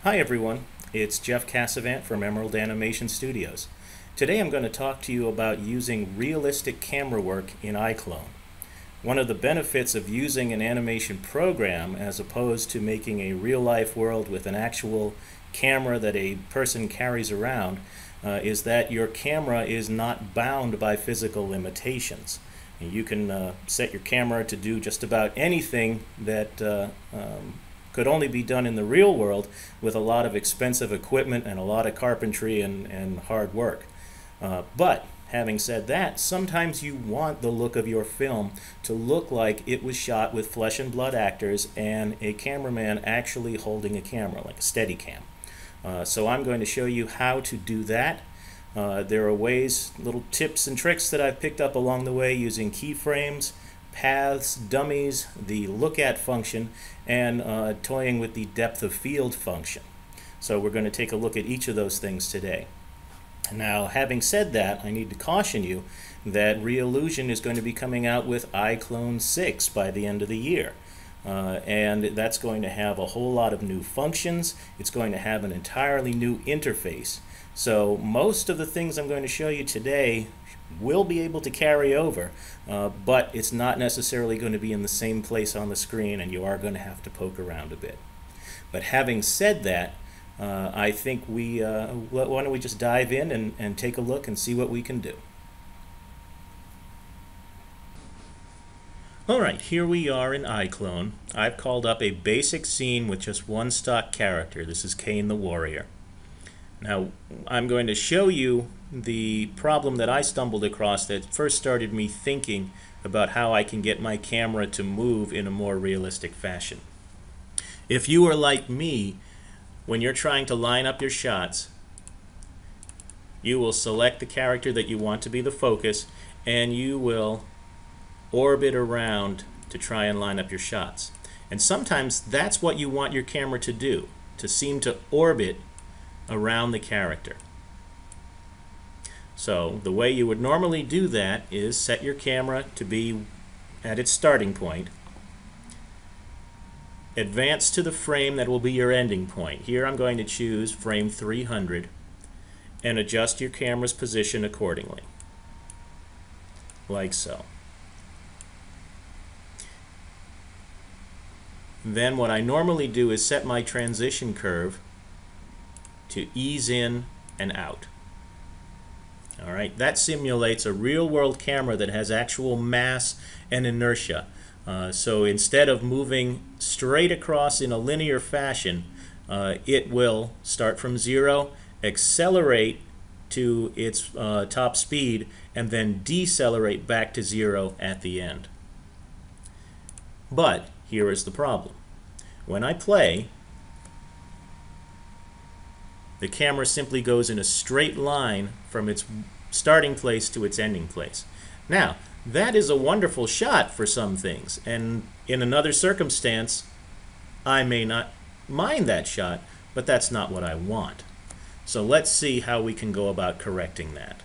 Hi everyone, it's Jeff Cassavant from Emerald Animation Studios. Today I'm going to talk to you about using realistic camera work in iClone. One of the benefits of using an animation program as opposed to making a real-life world with an actual camera that a person carries around is that your camera is not bound by physical limitations. You can set your camera to do just about anything that could only be done in the real world with a lot of expensive equipment and a lot of carpentry and hard work. But having said that, sometimes you want the look of your film to look like it was shot with flesh and blood actors and a cameraman actually holding a camera, like a Steadicam. So I'm going to show you how to do that. There are ways, little tips and tricks that I've picked up along the way using keyframes, paths, dummies, the look at function, and toying with the depth of field function. So we're going to take a look at each of those things today. Now, having said that, I need to caution you that Reallusion is going to be coming out with iClone 6 by the end of the year. And that's going to have a whole lot of new functions. It's going to have an entirely new interface. So most of the things I'm going to show you today will be able to carry over, but it's not necessarily going to be in the same place on the screen, and you are going to have to poke around a bit. But having said that, I think why don't we just dive in and take a look and see what we can do. Alright, here we are in iClone. I've called up a basic scene with just one stock character. This is Cain the Warrior. Now, I'm going to show you the problem that I stumbled across that first started me thinking about how I can get my camera to move in a more realistic fashion. If you are like me, when you're trying to line up your shots, you will select the character that you want to be the focus, and you will orbit around to try and line up your shots. And sometimes that's what you want your camera to do, to seem to orbit around the character. So the way you would normally do that is set your camera to be at its starting point, advance to the frame that will be your ending point. Here I'm going to choose frame 300 and adjust your camera's position accordingly, like so. Then what I normally do is set my transition curve to ease in and out. Alright, that simulates a real-world camera that has actual mass and inertia. So instead of moving straight across in a linear fashion, it will start from 0, accelerate to its top speed, and then decelerate back to 0 at the end. But here is the problem. When I play, the camera simply goes in a straight line from its starting place to its ending place. Now, that is a wonderful shot for some things, and in another circumstance, I may not mind that shot, but that's not what I want. So let's see how we can go about correcting that.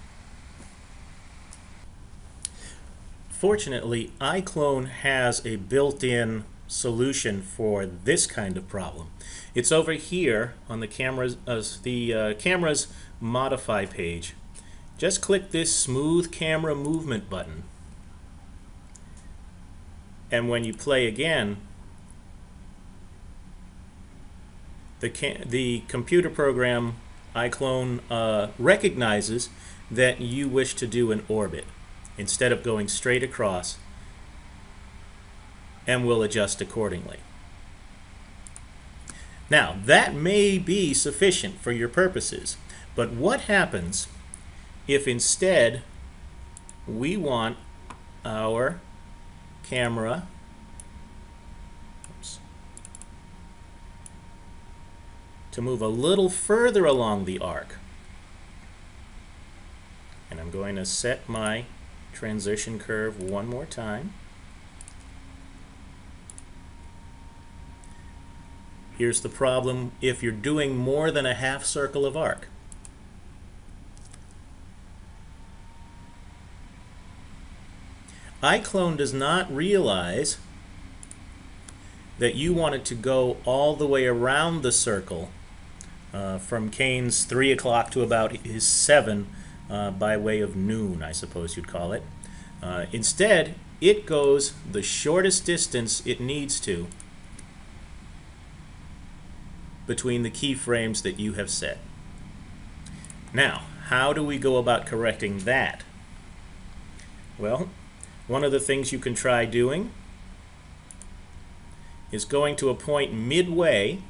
Fortunately, iClone has a built-in solution for this kind of problem. It's over here on the camera's modify page. Just click this smooth camera movement button, and when you play again, the computer program iClone recognizes that you wish to do an orbit instead of going straight across, and will adjust accordingly. Now, that may be sufficient for your purposes, but what happens if instead we want our camera to move a little further along the arc? And I'm going to set my transition curve one more time. Here's the problem if you're doing more than a half circle of arc. iClone does not realize that you want it to go all the way around the circle from Kane's 3 o'clock to about his 7 by way of noon, I suppose you'd call it. Instead, it goes the shortest distance it needs to between the keyframes that you have set. Now, how do we go about correcting that? Well, one of the things you can try doing is going to a point midway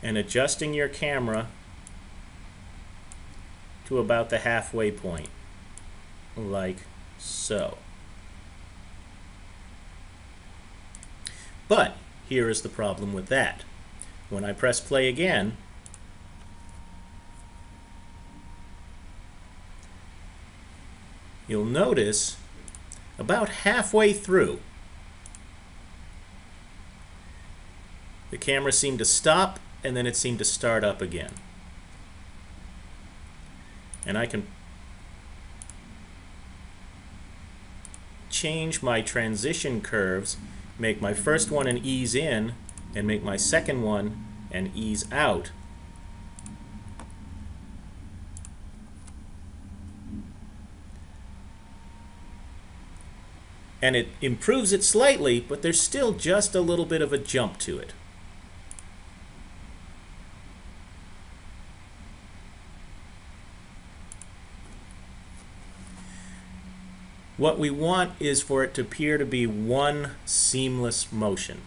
and adjusting your camera to about the halfway point, like so. But here is the problem with that. When I press play again, you'll notice about halfway through, the camera seemed to stop and then it seemed to start up again. And I can change my transition curves, make my first one an ease in and make my second one an ease out. And it improves it slightly, but there's still just a little bit of a jump to it. What we want is for it to appear to be one seamless motion.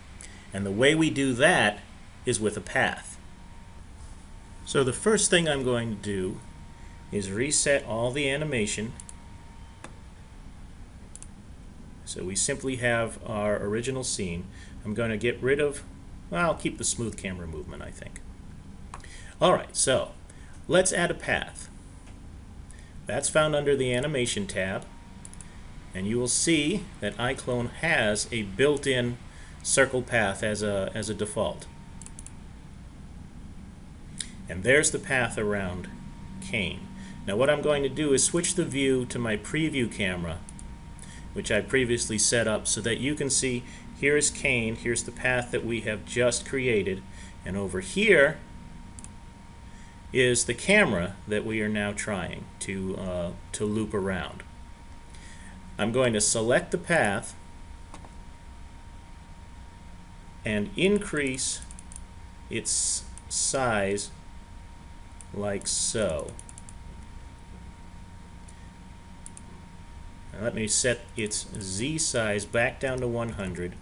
And the way we do that is with a path. So the first thing I'm going to do is reset all the animation. So we simply have our original scene. I'm going to get rid of, well, I'll keep the smooth camera movement, I think. Alright, so let's add a path. That's found under the Animation tab. And you will see that iClone has a built-in circle path as a default. And there's the path around Kane. Now what I'm going to do is switch the view to my preview camera, which I previously set up so that you can see here's Kane, here's the path that we have just created, and over here is the camera that we are now trying to loop around. I'm going to select the path and increase its size like so. Now let me set its Z size back down to 100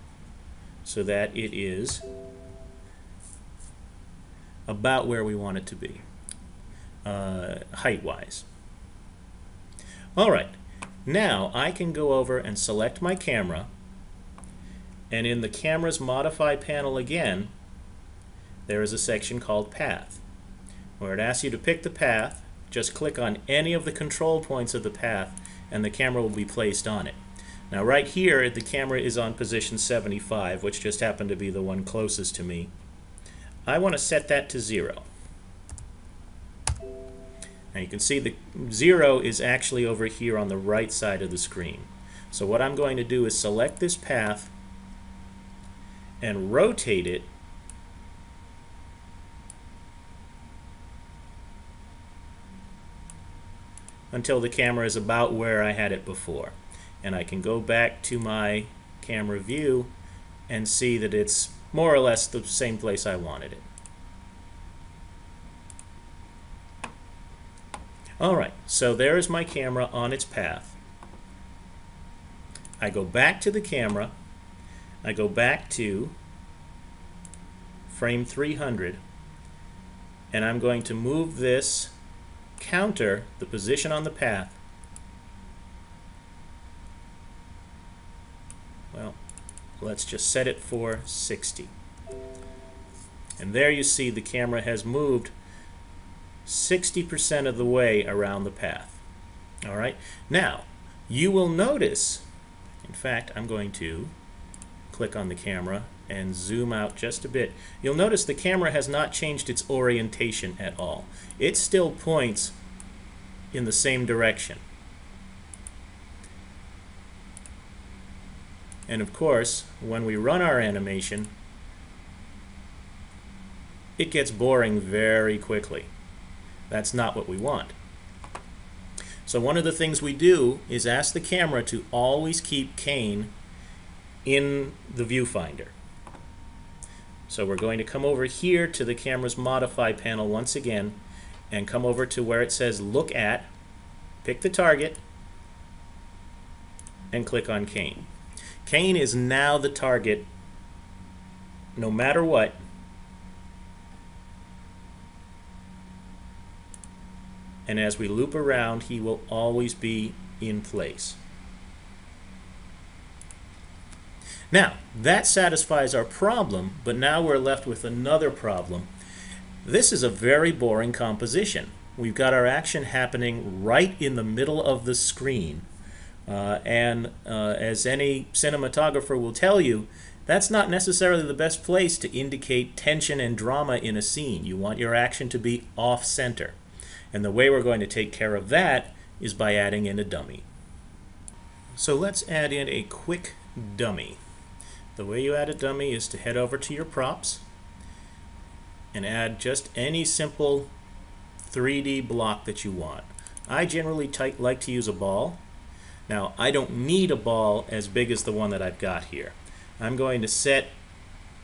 so that it is about where we want it to be, height-wise. Alright. Now I can go over and select my camera, and in the camera's modify panel again there is a section called path where it asks you to pick the path. Just click on any of the control points of the path and the camera will be placed on it. Now right here the camera is on position 75, which just happened to be the one closest to me. I want to set that to 0. Now you can see the 0 is actually over here on the right side of the screen. So what I'm going to do is select this path and rotate it until the camera is about where I had it before. And I can go back to my camera view and see that it's more or less the same place I wanted it. Alright, so there is my camera on its path. I go back to the camera, I go back to frame 300, and I'm going to move this counter, the position on the path, well, let's just set it for 60. And there you see the camera has moved 60% of the way around the path. Alright, now you will notice, in fact I'm going to click on the camera and zoom out just a bit. You'll notice the camera has not changed its orientation at all. It still points in the same direction. And of course, when we run our animation, it gets boring very quickly. That's not what we want. So one of the things we do is ask the camera to always keep Kane in the viewfinder. So we're going to come over here to the camera's modify panel once again and come over to where it says look at, pick the target, and click on Kane. Kane is now the target no matter what. And as we loop around, he will always be in place. Now, that satisfies our problem, but now we're left with another problem. This is a very boring composition. We've got our action happening right in the middle of the screen. As any cinematographer will tell you, that's not necessarily the best place to indicate tension and drama in a scene. You want your action to be off-center. And the way we're going to take care of that is by adding in a dummy. So let's add in a quick dummy. The way you add a dummy is to head over to your props and add just any simple 3D block that you want. I generally like to use a ball. Now, I don't need a ball as big as the one that I've got here. I'm going to set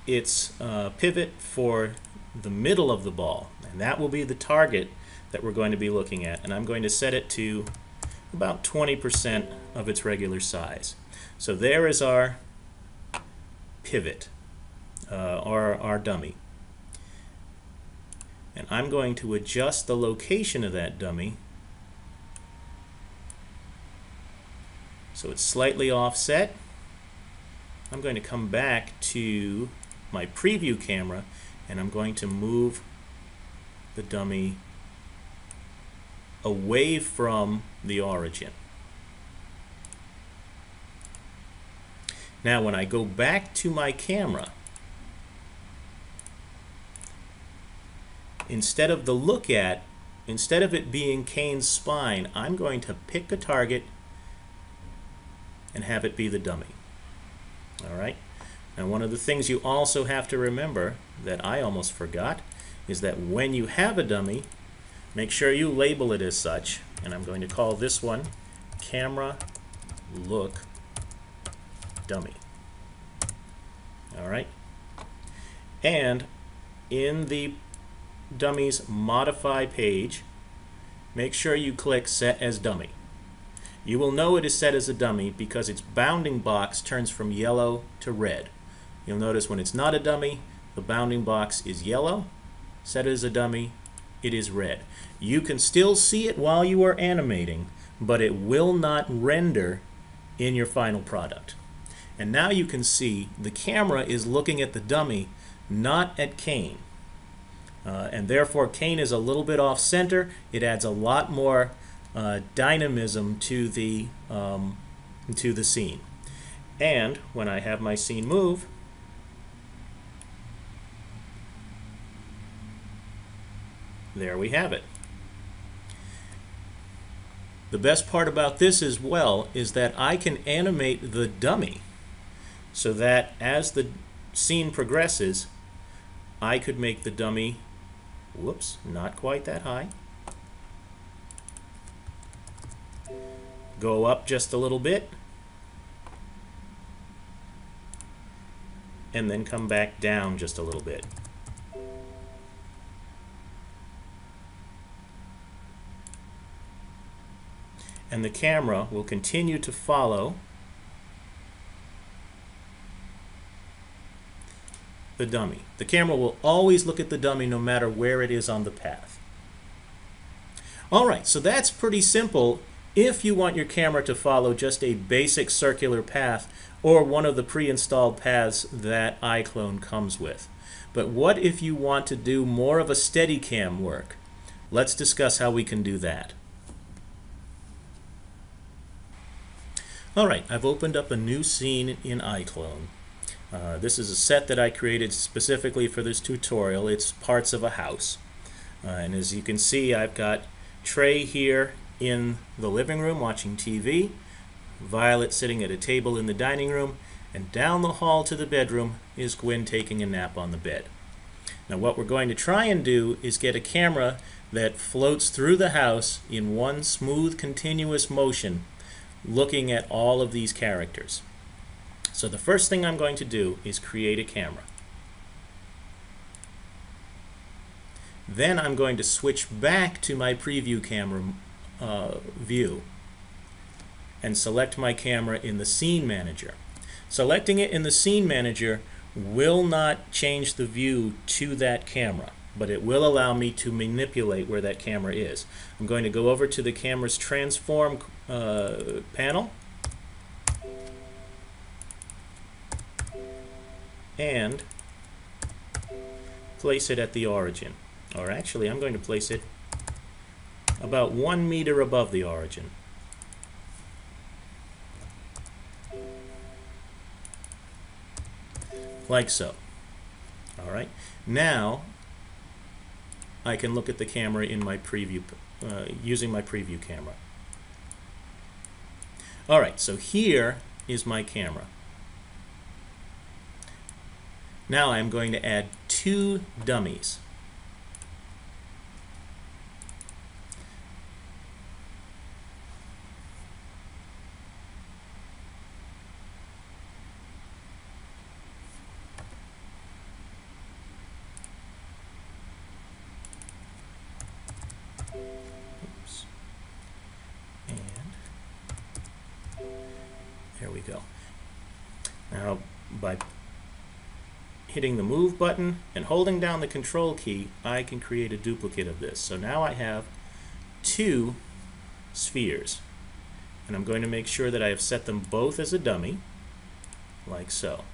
its pivot for the middle of the ball, and that will be the target that we're going to be looking at, and I'm going to set it to about 20% of its regular size. So there is our pivot, or our dummy. And I'm going to adjust the location of that dummy so it's slightly offset. I'm going to come back to my preview camera and I'm going to move the dummy away from the origin. Now when I go back to my camera, instead of the look at, instead of it being Kane's spine, I'm going to pick a target and have it be the dummy. Alright? Now one of the things you also have to remember that I almost forgot is that when you have a dummy, make sure you label it as such, and I'm going to call this one Camera Look Dummy. Alright? And in the dummy's modify page, make sure you click Set as Dummy. You will know it is set as a dummy because its bounding box turns from yellow to red. You'll notice when it's not a dummy, the bounding box is yellow. Set as a dummy, it is red. You can still see it while you are animating, but it will not render in your final product. And now you can see the camera is looking at the dummy, not at Kane. And therefore Kane is a little bit off center. It adds a lot more dynamism to the scene. And when I have my scene move, there we have it. The best part about this as well is that I can animate the dummy so that as the scene progresses, I could make the dummy, whoops, not quite that high, go up just a little bit, and then come back down just a little bit. And the camera will continue to follow the dummy. The camera will always look at the dummy no matter where it is on the path. Alright, so that's pretty simple if you want your camera to follow just a basic circular path or one of the pre-installed paths that iClone comes with. But what if you want to do more of a Steadicam work? Let's discuss how we can do that. Alright, I've opened up a new scene in iClone. This is a set that I created specifically for this tutorial. It's parts of a house. And as you can see, I've got Trey here in the living room watching TV, Violet sitting at a table in the dining room, and down the hall to the bedroom is Gwen taking a nap on the bed. Now what we're going to try and do is get a camera that floats through the house in one smooth continuous motion looking at all of these characters. So the first thing I'm going to do is create a camera. Then I'm going to switch back to my preview camera view and select my camera in the Scene Manager. Selecting it in the Scene Manager will not change the view to that camera, but it will allow me to manipulate where that camera is. I'm going to go over to the camera's transform panel and place it at the origin. Or actually, I'm going to place it about 1 meter above the origin. Like so. Alright, now I can look at the camera in my preview, using my preview camera. Alright, so here is my camera. Now I'm going to add 2 dummies. Oops. And there we go. Now by hitting the move button and holding down the control key, I can create a duplicate of this. So now I have 2 spheres, and I'm going to make sure that I have set them both as a dummy, like so.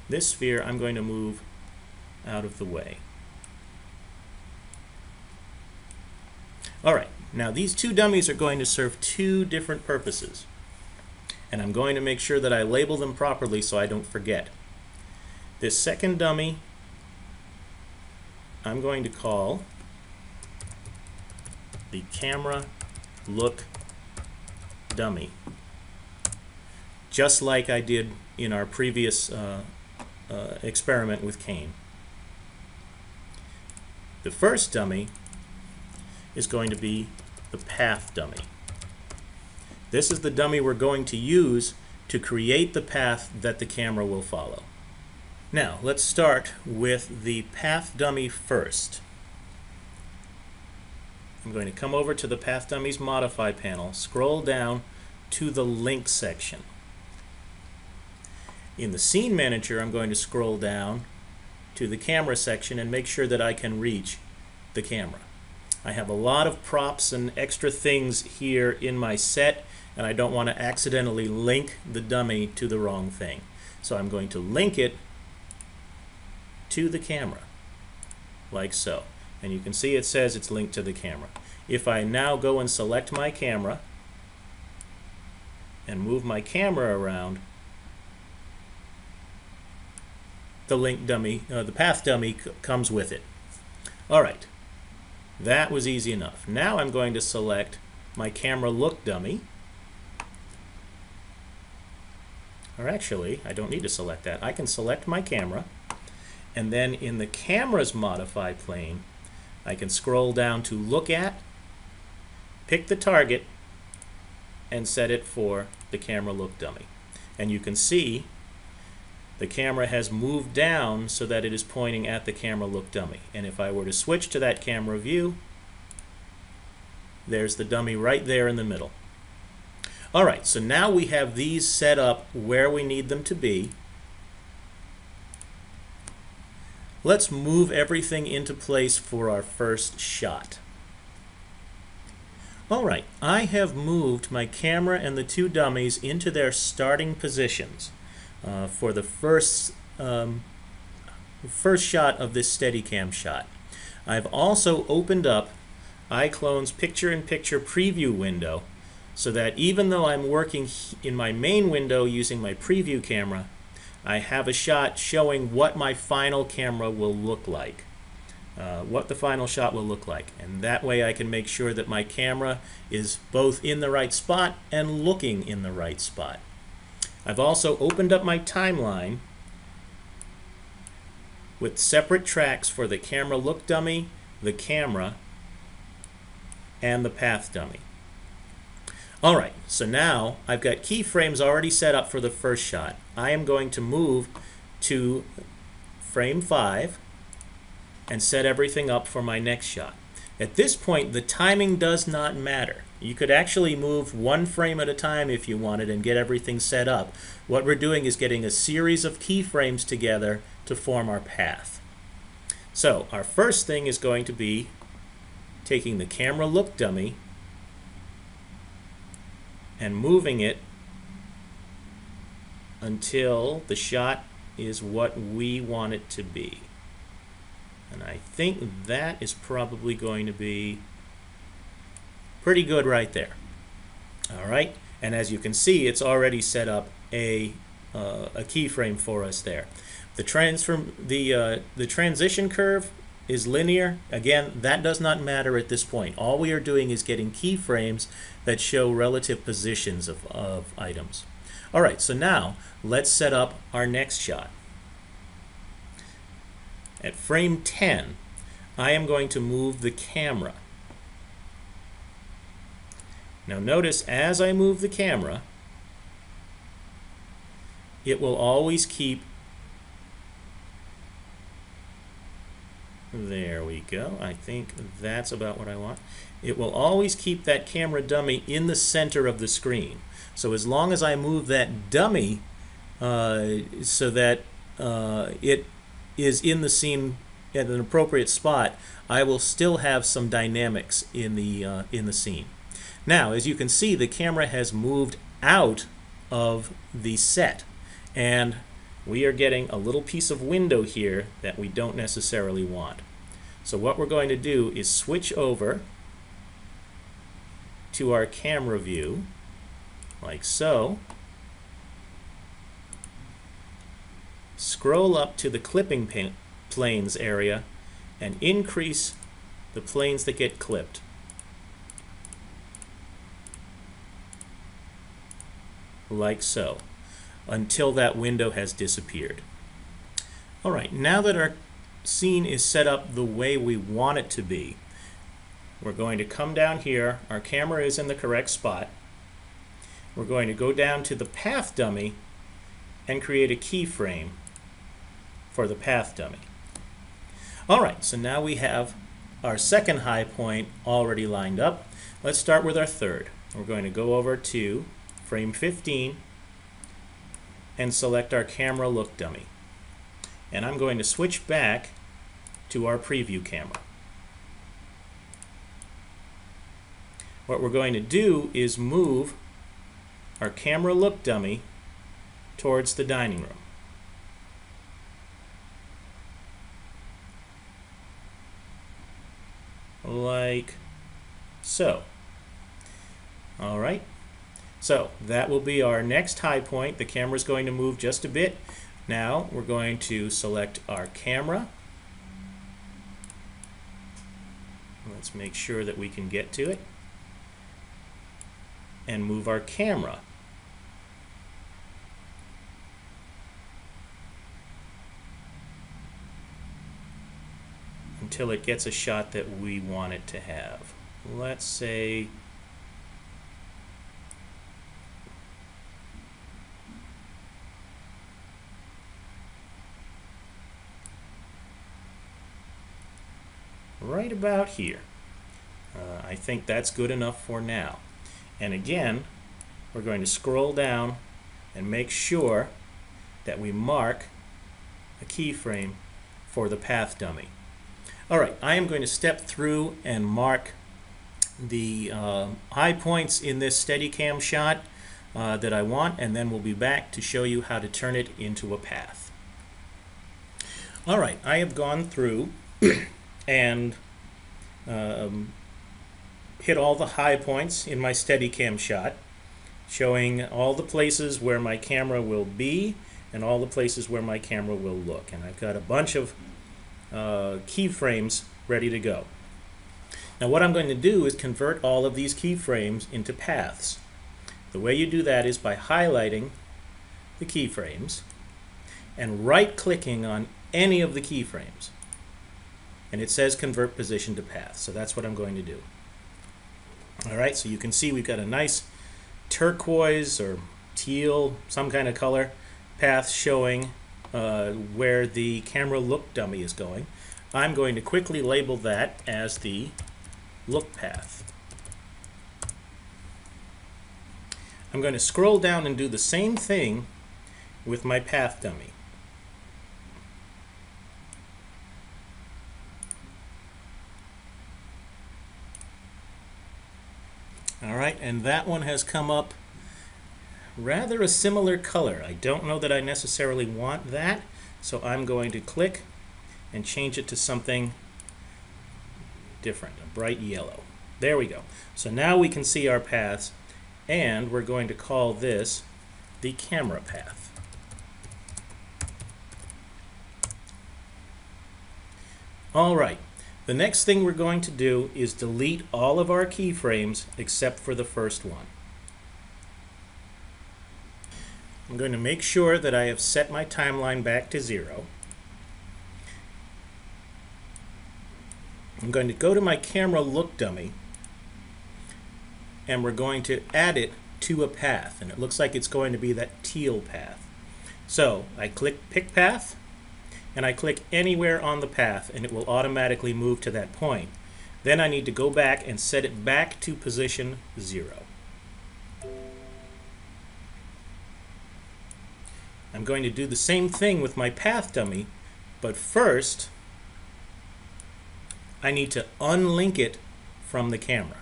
This sphere I'm going to move out of the way. Alright, now these 2 dummies are going to serve 2 different purposes, and I'm going to make sure that I label them properly so I don't forget. This second dummy I'm going to call the camera look dummy, just like I did in our previous experiment with Kane. The first dummy is going to be the path dummy. This is the dummy we're going to use to create the path that the camera will follow. Now, let's start with the path dummy first. I'm going to come over to the Path Dummies Modify panel, scroll down to the Link section. In the Scene Manager, I'm going to scroll down to the Camera section and make sure that I can reach the camera. I have a lot of props and extra things here in my set, and I don't want to accidentally link the dummy to the wrong thing. So I'm going to link it to the camera, like so. And you can see it says it's linked to the camera. If I now go and select my camera and move my camera around, the link dummy, the path dummy comes with it. Alright, that was easy enough. Now I'm going to select my camera look dummy. Or actually, I don't need to select that. I can select my camera, and then in the Camera's Modify plane, I can scroll down to Look At, pick the target, and set it for the camera look dummy. And you can see the camera has moved down so that it is pointing at the camera look dummy. And if I were to switch to that camera view, there's the dummy right there in the middle. Alright, so now we have these set up where we need them to be. Let's move everything into place for our first shot. Alright, I have moved my camera and the 2 dummies into their starting positions for the first shot of this Steadicam shot. I've also opened up iClone's picture-in-picture preview window so that even though I'm working in my main window using my preview camera, I have a shot showing what my final camera will look like, what the final shot will look like. And that way I can make sure that my camera is both in the right spot and looking in the right spot. I've also opened up my timeline with separate tracks for the camera look dummy, the camera, and the path dummy. Alright, so now I've got keyframes already set up for the first shot. I am going to move to frame 5 and set everything up for my next shot. At this point, the timing does not matter. You could actually move one frame at a time if you wanted and get everything set up. What we're doing is getting a series of keyframes together to form our path. So our first thing is going to be taking the camera look dummy and moving it until the shot is what we want it to be. And I think that is probably going to be pretty good right there. Alright, and as you can see, it's already set up a keyframe for us there. The transition curve is linear. Again, that does not matter at this point. All we are doing is getting keyframes that show relative positions of items. Alright, so now let's set up our next shot. At frame 10, I am going to move the camera. Now notice as I move the camera, it will always keep, there we go, I think that's about what I want. It will always keep that camera dummy in the center of the screen. So as long as I move that dummy so that it is in the scene at an appropriate spot, I will still have some dynamics in the scene. Now, as you can see, the camera has moved out of the set, and we are getting a little piece of window here that we don't necessarily want. So what we're going to do is switch over to our camera view, like so. Scroll up to the clipping planes area and increase the planes that get clipped. Like so, until that window has disappeared. Alright, now that our scene is set up the way we want it to be, we're going to come down here. Our camera is in the correct spot. We're going to go down to the path dummy and create a keyframe for the path dummy. Alright, so now we have our second high point already lined up. Let's start with our third. We're going to go over to frame 15 and select our camera look dummy. And I'm going to switch back to our preview camera. What we're going to do is move our camera look dummy towards the dining room. Like so. Alright, so that will be our next high point. The camera is going to move just a bit. Now we're going to select our camera. Let's make sure that we can get to it. And move our camera. Until it gets a shot that we want it to have. Let's say right about here. I think that's good enough for now. And again, we're going to scroll down and make sure that we mark a keyframe for the path dummy. Alright, I am going to step through and mark the high points in this Steadicam shot that I want, and then we'll be back to show you how to turn it into a path. Alright, I have gone through and hit all the high points in my Steadicam shot, showing all the places where my camera will be and all the places where my camera will look. And I've got a bunch of keyframes ready to go. Now what I'm going to do is convert all of these keyframes into paths. The way you do that is by highlighting the keyframes and right-clicking on any of the keyframes. And it says convert position to path, so that's what I'm going to do. Alright, so you can see we've got a nice turquoise or teal, some kind of color path showing where the camera look dummy is going. I'm going to quickly label that as the look path. I'm going to scroll down and do the same thing with my path dummy. Alright, and that one has come up rather a similar color. I don't know that I necessarily want that, so I'm going to click and change it to something different, a bright yellow. There we go. So now we can see our paths, and we're going to call this the camera path. Alright, the next thing we're going to do is delete all of our keyframes except for the first one. I'm going to make sure that I have set my timeline back to 0. I'm going to go to my camera look dummy, and we're going to add it to a path, and it looks like it's going to be that teal path. So I click pick path, and I click anywhere on the path, and it will automatically move to that point. Then I need to go back and set it back to position 0. I'm going to do the same thing with my path dummy, but first I need to unlink it from the camera.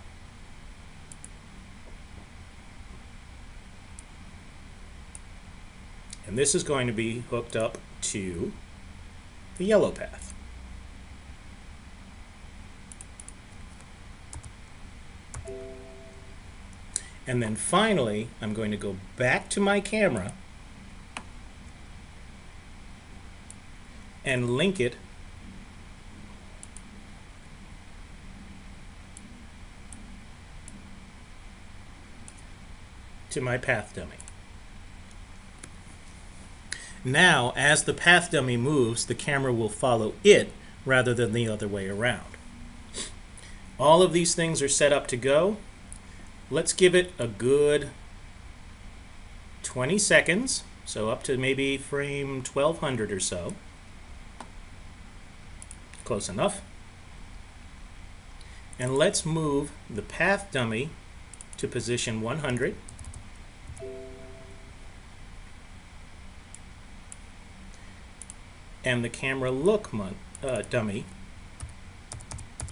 And this is going to be hooked up to the yellow path. And then finally, I'm going to go back to my camera and link it to my path dummy. Now, as the path dummy moves, the camera will follow it rather than the other way around. All of these things are set up to go. Let's give it a good 20 seconds, so up to maybe frame 1200 or so. Close enough. And let's move the path dummy to position 100. And the camera look dummy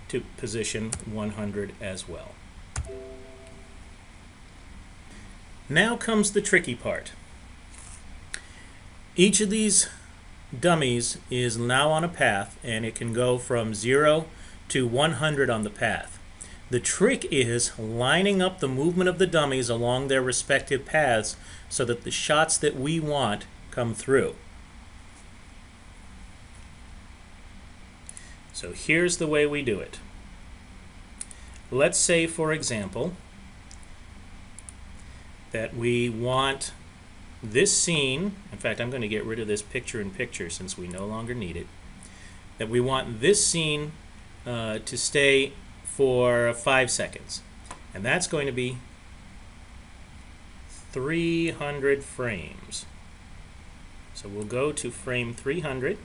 to position 100 as well. Now comes the tricky part. Each of these dummies is now on a path, and it can go from 0 to 100 on the path. The trick is lining up the movement of the dummies along their respective paths so that the shots that we want come through. So here's the way we do it. Let's say, for example, that we want this scene, in fact I'm going to get rid of this picture-in-picture since we no longer need it, that we want this scene to stay for 5 seconds. And that's going to be 300 frames. So we'll go to frame 300.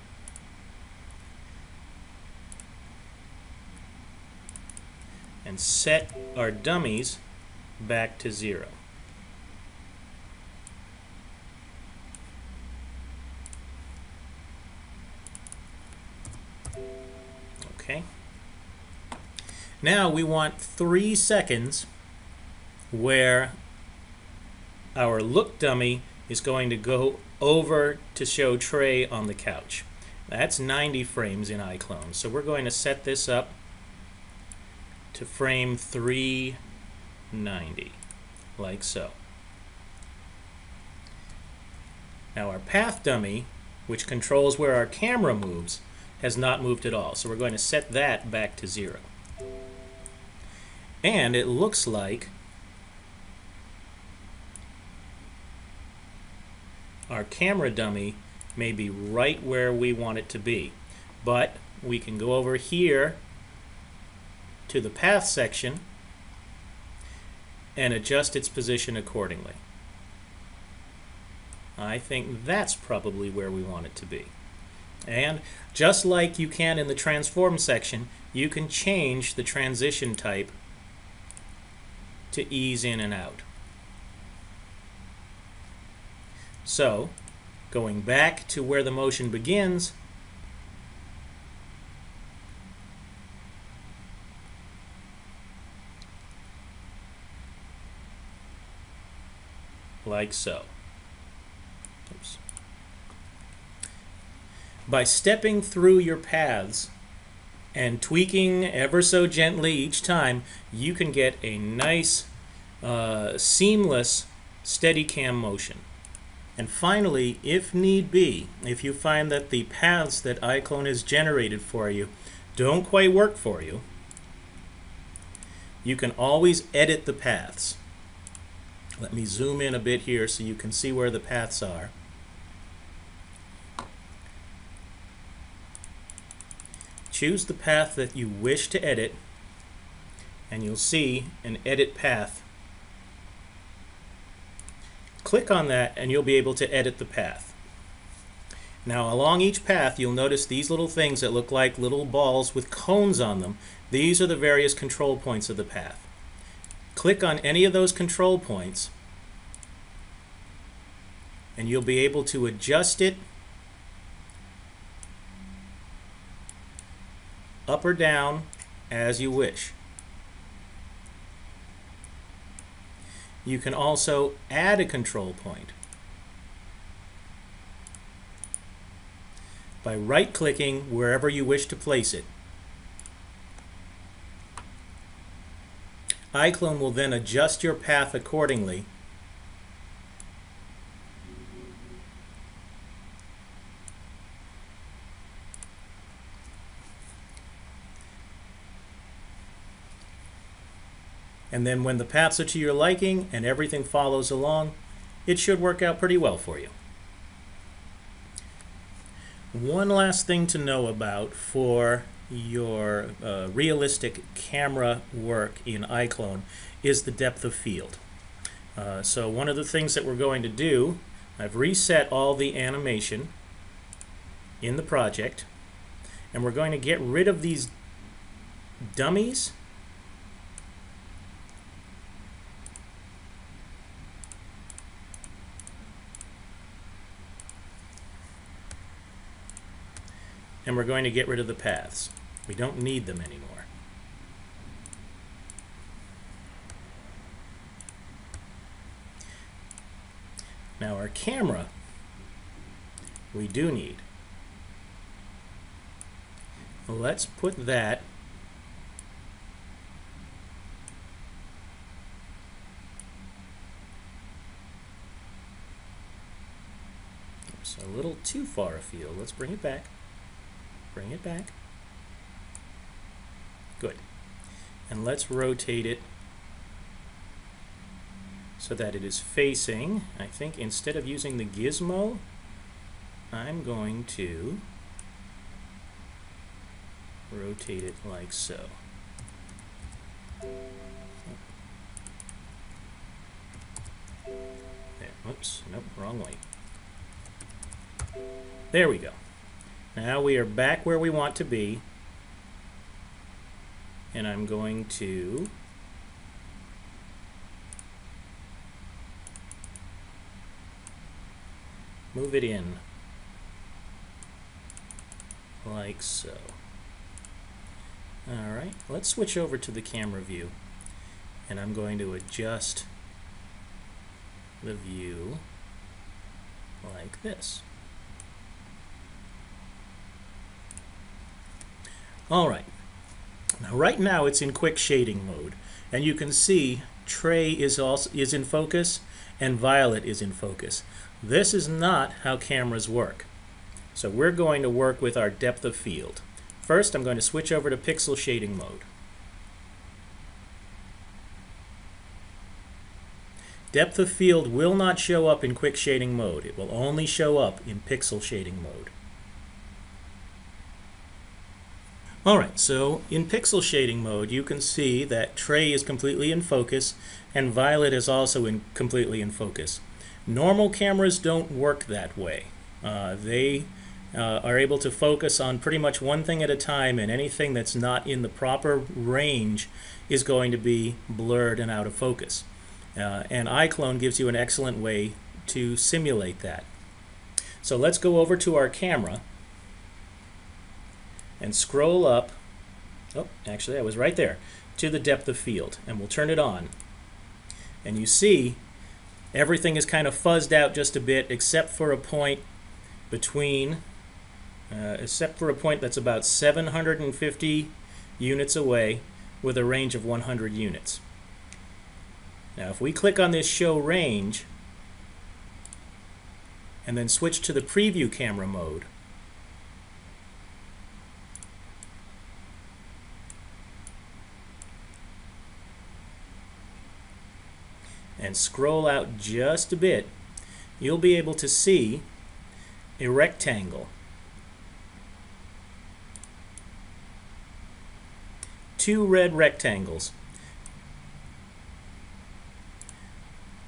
And set our dummies back to 0. Okay. Now we want 3 seconds where our look dummy is going to go over to show Trey on the couch. That's 90 frames in iClone. So we're going to set this up to frame 390, like so. Now our path dummy, which controls where our camera moves, has not moved at all. So we're going to set that back to 0. And it looks like our camera dummy may be right where we want it to be. But we can go over here to the path section and adjust its position accordingly. I think that's probably where we want it to be. And just like you can in the transform section, you can change the transition type to ease in and out. So, going back to where the motion begins, like so. Oops. By stepping through your paths and tweaking ever so gently each time, you can get a nice, seamless Steadicam motion. And finally, if need be, if you find that the paths that iClone has generated for you don't quite work for you, you can always edit the paths. Let me zoom in a bit here so you can see where the paths are. Choose the path that you wish to edit, and you'll see an edit path. Click on that and you'll be able to edit the path. Now along each path you'll notice these little things that look like little balls with cones on them. These are the various control points of the path. Click on any of those control points and you'll be able to adjust it up or down as you wish. You can also add a control point by right-clicking wherever you wish to place it. iClone will then adjust your path accordingly . And then when the paths are to your liking and everything follows along, it should work out pretty well for you. One last thing to know about for your realistic camera work in iClone is the depth of field. So one of the things that we're going to do, I've reset all the animation in the project, and we're going to get rid of these dummies . And we're going to get rid of the paths. We don't need them anymore. Now our camera, we do need. Let's put that a little too far afield. Let's bring it back. Bring it back. Good. And let's rotate it so that it is facing, I think instead of using the gizmo, I'm going to rotate it like so. There. Oops, nope, wrong way. There we go. Now we are back where we want to be, and I'm going to move it in like so. Alright, let's switch over to the camera view, and I'm going to adjust the view like this. Alright, now right now it's in quick shading mode, and you can see Trey is in focus and Violet is in focus. This is not how cameras work. So we're going to work with our depth of field. First I'm going to switch over to pixel shading mode. Depth of field will not show up in quick shading mode. It will only show up in pixel shading mode. Alright, so in pixel shading mode you can see that Trey is completely in focus and Violet is also completely in focus. Normal cameras don't work that way. They are able to focus on pretty much one thing at a time, and anything that's not in the proper range is going to be blurred and out of focus. And iClone gives you an excellent way to simulate that. So let's go over to our camera and scroll up, oh actually I was right there, to the depth of field, and we'll turn it on. And you see everything is kind of fuzzed out just a bit except for a point between, except for a point that's about 750 units away with a range of 100 units. Now if we click on this show range and then switch to the preview camera mode, and scroll out just a bit, you'll be able to see a rectangle. Two red rectangles.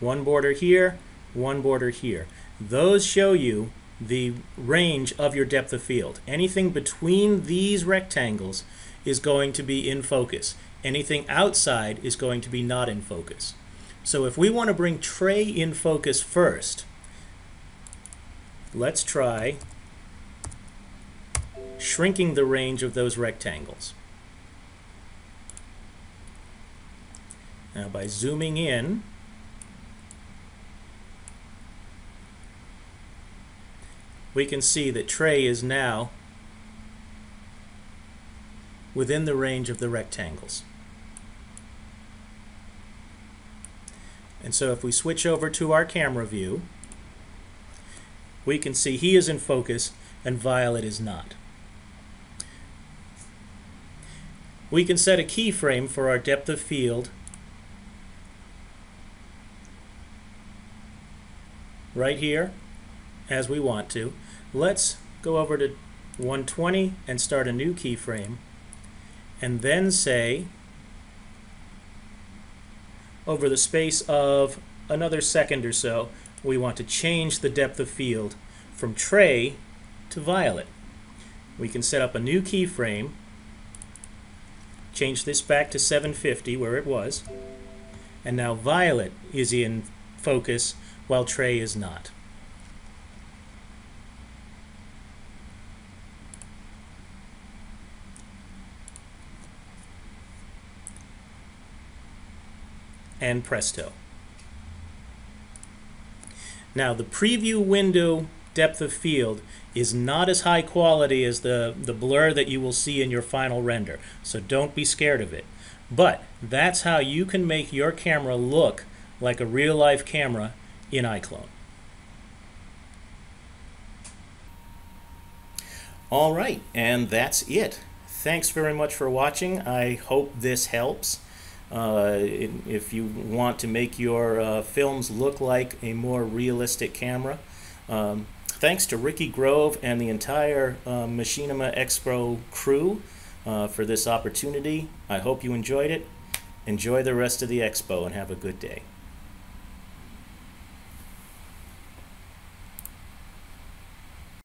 One border here, one border here. Those show you the range of your depth of field. Anything between these rectangles is going to be in focus. Anything outside is going to be not in focus. So if we want to bring Trey in focus first, let's try shrinking the range of those rectangles. Now by zooming in, we can see that Trey is now within the range of the rectangles. And so if we switch over to our camera view, we can see he is in focus and Violet is not. We can set a keyframe for our depth of field right here as we want to. Let's go over to 120 and start a new keyframe, and then say over the space of another second or so we want to change the depth of field from Trey to Violet. We can set up a new keyframe, change this back to 750 where it was, and now Violet is in focus while Trey is not. And presto. Now the preview window depth of field is not as high quality as the blur that you will see in your final render, so don't be scared of it. But that's how you can make your camera look like a real-life camera in iClone. Alright, and that's it. Thanks very much for watching. I hope this helps. If you want to make your films look like a more realistic camera. Thanks to Ricky Grove and the entire Machinima Expo crew for this opportunity. I hope you enjoyed it. Enjoy the rest of the expo and have a good day.